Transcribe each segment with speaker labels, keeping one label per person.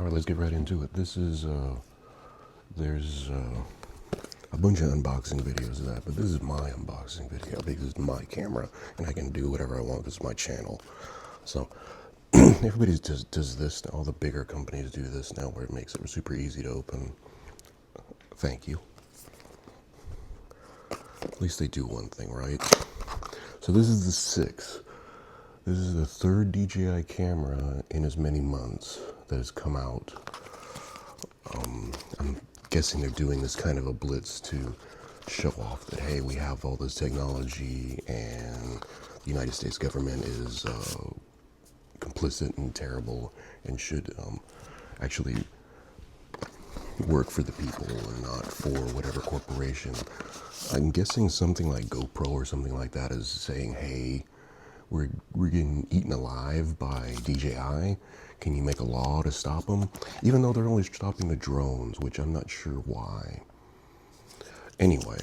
Speaker 1: Alright, let's get right into it. This is, there's a bunch of unboxing videos of that, but this is my unboxing video because it's my camera and I can do whatever I want because it's my channel. So, everybody does this, all the bigger companies do this now where it makes it super easy to open. Thank you. At least they do one thing, right? So this is the 6. This is the 3rd DJI camera in as many months that has come out. I'm guessing they're doing this kind of a blitz to show off that, hey, we have all this technology and the United States government is complicit and terrible and should actually work for the people and not for whatever corporation. I'm guessing something like GoPro or something like that is saying, hey, we're getting eaten alive by DJI. Can you make a law to stop them? Even though they're only stopping the drones, which I'm not sure why. Anyway,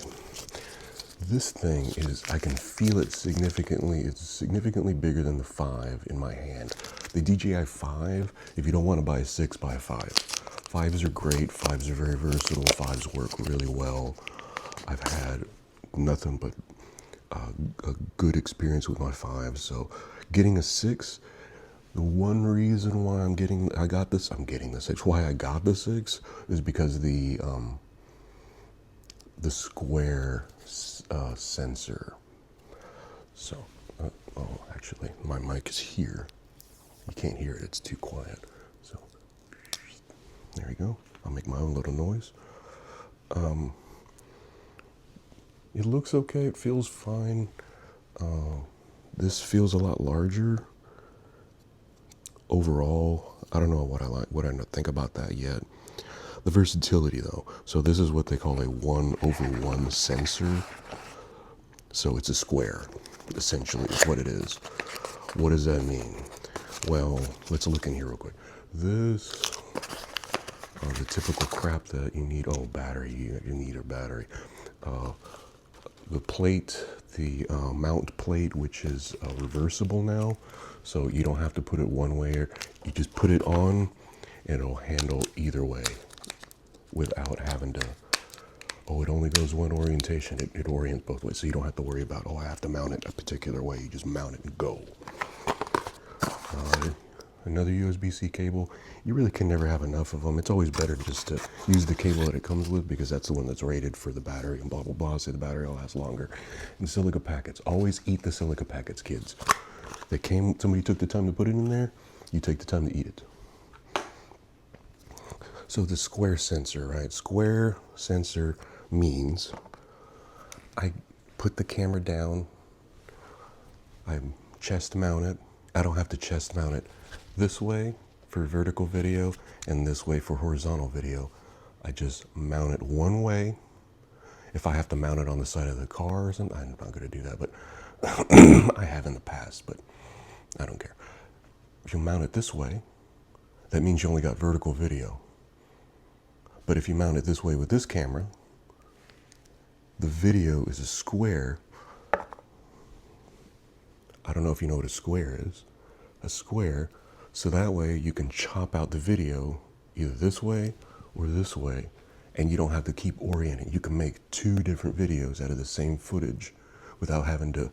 Speaker 1: this thing is, I can feel it significantly. It's significantly bigger than the 5 in my hand. The DJI 5, if you don't want to buy a 6, buy a 5. 5s are great. 5s are very versatile. 5s work really well. I've had nothing but a good experience with my 5. So getting a 6, the one reason why I'm getting the 6. Why I got the 6 is because the square sensor. So, oh, actually, my mic is here. You can't hear it, it's too quiet. So, there we go. I'll make my own little noise. It looks okay, it feels fine. This feels a lot larger. Overall, I don't know what I think about that yet. The versatility though. So this is what they call a 1/1 sensor. So it's a square, essentially, is what it is. What does that mean? Well, let's look in here real quick. This, the typical crap that you need. Oh, battery, you need a battery. The plate, the mount plate, which is reversible now. So you don't have to put it one way, you just put it on and it'll handle either way without having to, oh, it only goes one orientation. It orients both ways. So you don't have to worry about, oh, I have to mount it a particular way. You just mount it and go. Another USB-C cable. You really can never have enough of them. It's always better just to use the cable that it comes with because that's the one that's rated for the battery and blah, blah, blah. So the battery will last longer. And silica packets. Always eat the silica packets, kids. Somebody took the time to put it in there, you take the time to eat it. So the square sensor, right? Square sensor means I put the camera down, I chest mount it. I don't have to chest mount it this way for vertical video and this way for horizontal video. I just mount it one way. If I have to mount it on the side of the car or something, I'm not going to do that, but I have in the past, but I don't care. If you mount it this way, that means you only got vertical video. But if you mount it this way with this camera, the video is a square. I don't know if you know what a square is. A square, so that way you can chop out the video either this way or this way, and you don't have to keep orienting. You can make 2 different videos out of the same footage without having to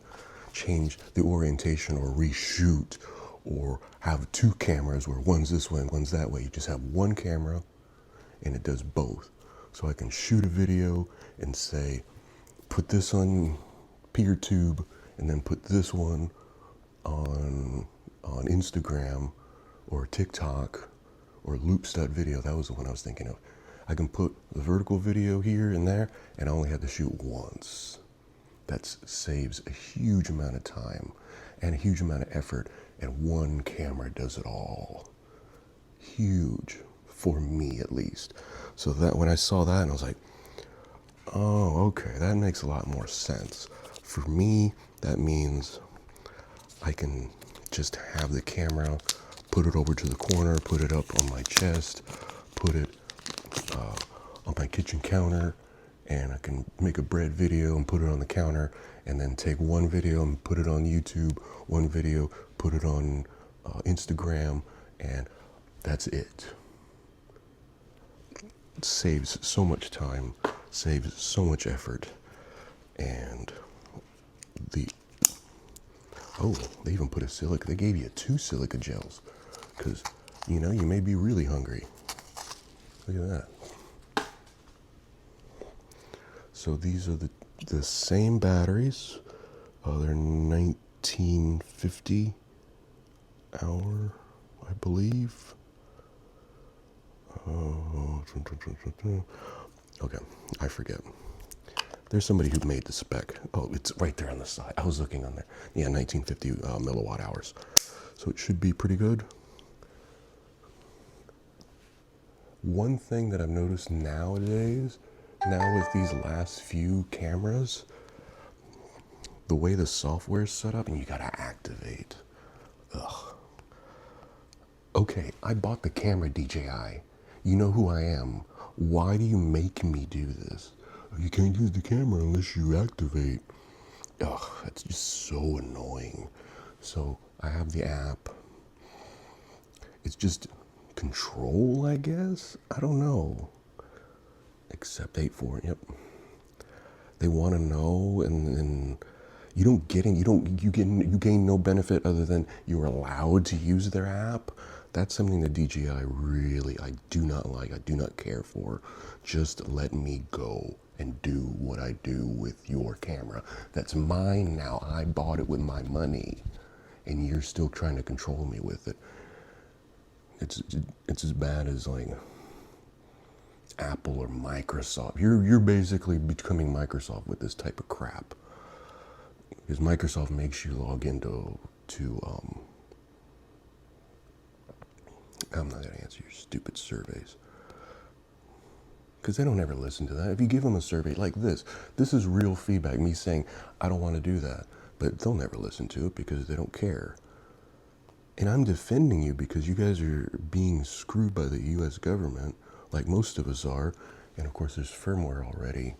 Speaker 1: change the orientation or reshoot or have 2 cameras where one's this way and one's that way. You just have one camera and it does both. So I can shoot a video and say, put this on PeerTube and then put this one on Instagram or TikTok or Loop.video. That was the one I was thinking of. I can put the vertical video here and there and I only had to shoot once. That saves a huge amount of time and a huge amount of effort, and one camera does it all. Huge, for me at least. So that when I saw that, I was like, oh, okay, that makes a lot more sense. For me, that means I can just have the camera, put it over to the corner, put it up on my chest, put it on my kitchen counter, and I can make a bread video and put it on the counter, and then take one video and put it on YouTube, one video, put it on Instagram, and that's it. it saves so much time, saves so much effort, and oh, they even put a silica, they gave you 2 silica gels, because, you know, you may be really hungry. Look at that. So these are the same batteries. They're 1950 hour, I believe. Okay, I forget. There's somebody who made the spec. Oh, it's right there on the side. I was looking on there. Yeah, 1950 milliwatt hours. So it should be pretty good. One thing that I've noticed nowadays, now with these last few cameras, the way the software is set up and you gotta activate. Ugh. Okay, I bought the camera, DJI. You know who I am. Why do you make me do this? You can't use the camera unless you activate. Ugh, that's just so annoying. So I have the app. It's just control, I guess? I don't know. Accept 8.4, yep. They want to know, and you don't get it. You gain no benefit other than you're allowed to use their app. That's something that DJI really, I do not like. I do not care for. Just let me go and do what I do with your camera. That's mine now. I bought it with my money, and you're still trying to control me with it. It's as bad as like Apple or Microsoft. You're basically becoming Microsoft with this type of crap. Because Microsoft makes you log into I'm not going to answer your stupid surveys. Because they don't ever listen to that. If you give them a survey like this is real feedback, me saying, I don't want to do that. But they'll never listen to it because they don't care. And I'm defending you because you guys are being screwed by the US government, like most of us are. And of course, there's firmware already.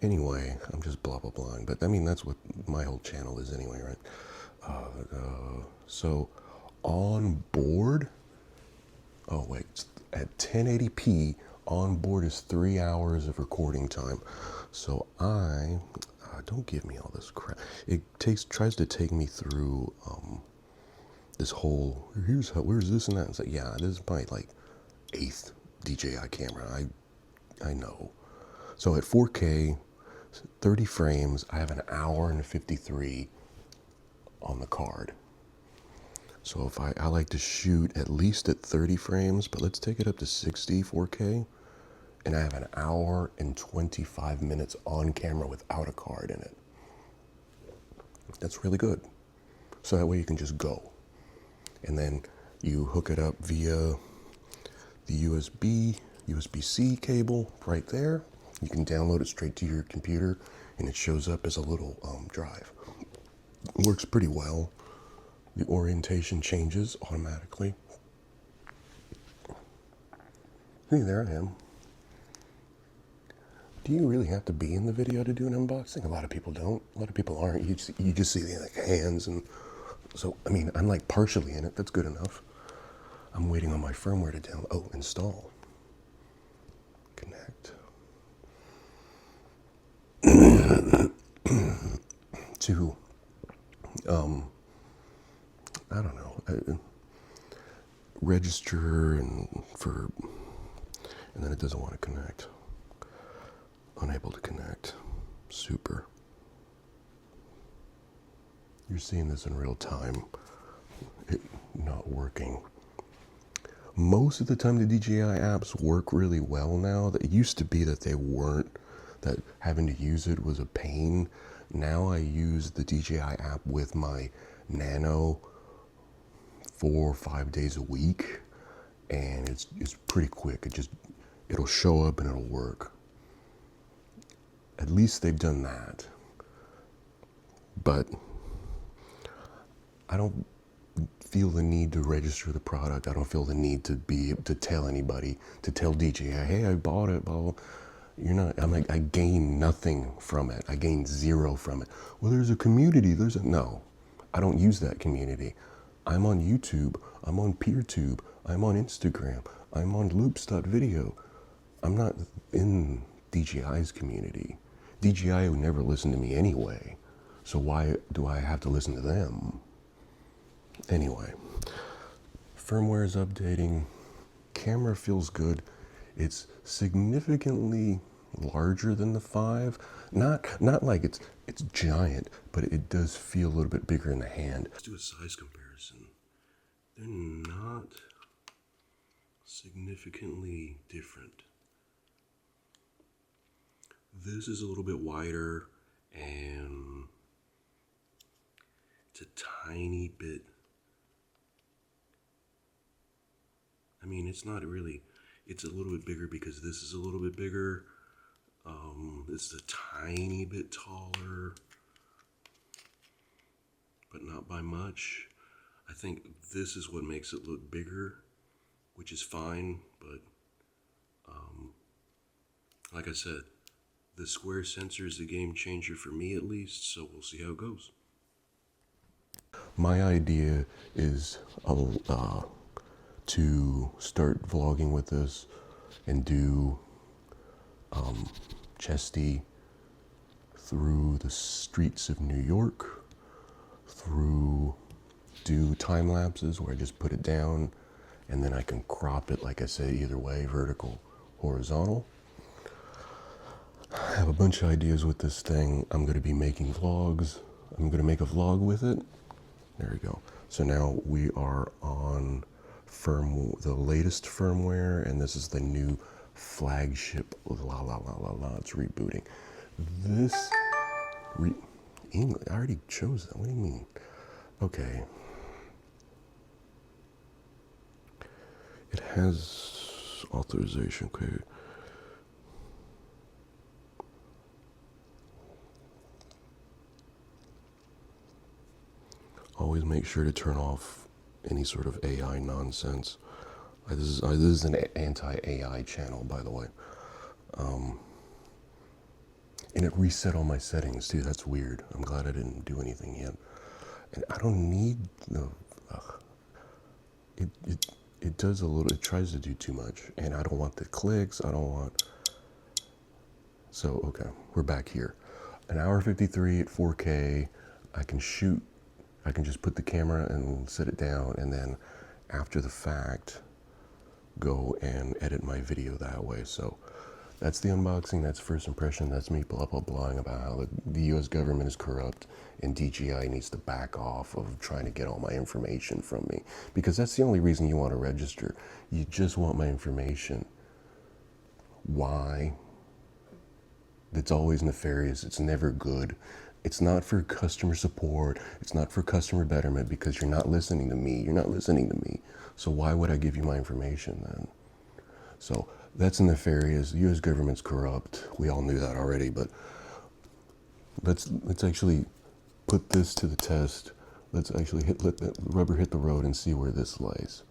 Speaker 1: Anyway, I'm just blah, blah, blah. But I mean, that's what my whole channel is anyway, right? So on board, oh wait, at 1080p, on board is 3 hours of recording time. So don't give me all this crap. It tries to take me through this whole, where's this and that. It's like, yeah, this is my like 8th DJI camera. I know. So at 4K, 30 frames, I have an hour and 53 on the card. So if I like to shoot at least at 30 frames, but let's take it up to 60 4K, and I have an hour and 25 minutes on camera without a card in it. That's really good. So that way you can just go. And then you hook it up via the USB-C cable right there. You can download it straight to your computer, and it shows up as a little drive. It works pretty well. The orientation changes automatically. See, there I am. Do you really have to be in the video to do an unboxing? A lot of people don't. A lot of people aren't. You just see the like, hands, and so I mean, I'm like partially in it. That's good enough. I'm waiting on my firmware to download. Oh, install. Connect. To I don't know, register and then it doesn't want to connect. Unable to connect. Super. You're seeing this in real time. It not working. Most of the time the DJI apps work really well now. It used to be that they weren't, that having to use it was a pain. Now I use the DJI app with my Nano 4 or 5 days a week, and it's pretty quick. It'll show up and it'll work. At least they've done that. But I don't feel the need to register the product. I don't feel the need to be able to tell anybody, to tell DJI, hey, I bought it, blah, blah. You're not, I'm like, I gain nothing from it. I gain zero from it. Well, there's a community. No, I don't use that community. I'm on YouTube. I'm on PeerTube. I'm on Instagram. I'm on loops.video. I'm not in DJI's community. DJI would never listen to me anyway. So why do I have to listen to them? Anyway, firmware is updating. Camera feels good. It's significantly larger than the 5. Not like it's giant, but it does feel a little bit bigger in the hand. Let's do a size comparison. They're not significantly different. This is a little bit wider and it's a tiny bit. I mean, it's not really, it's a little bit bigger because this is a little bit bigger. This is a tiny bit taller, but not by much. I think this is what makes it look bigger, which is fine, but like I said, the square sensor is a game changer for me at least, so we'll see how it goes. My idea is to start vlogging with this and do chesty through the streets of New York, do time lapses where I just put it down and then I can crop it, like I said, either way, vertical, horizontal. I have a bunch of ideas with this thing. I'm going to be making vlogs. I'm going to make a vlog with it. There we go. So now we are on the latest firmware, and this is the new flagship. It's rebooting. This English, I already chose that. What do you mean? Okay. It has authorization. Okay. Always make sure to turn off any sort of AI nonsense. This is an anti-AI channel, by the way. And it reset all my settings too. That's weird. I'm glad I didn't do anything yet. And I don't need the. It does a little. It tries to do too much, and I don't want the clicks. I don't want. So okay, we're back here. An hour 53 at 4K. I can shoot. I can just put the camera and set it down, and then after the fact, go and edit my video that way. So that's the unboxing. That's first impression. That's me blah blah blahing about how the U.S. government is corrupt and DJI needs to back off of trying to get all my information from me, because that's the only reason you want to register. You just want my information. Why? It's always nefarious. It's never good. It's not for customer support. It's not for customer betterment, because you're not listening to me. You're not listening to me. So why would I give you my information then? So that's nefarious. The U.S. government's corrupt. We all knew that already, but let's actually put this to the test. Let's actually let the rubber hit the road and see where this lies.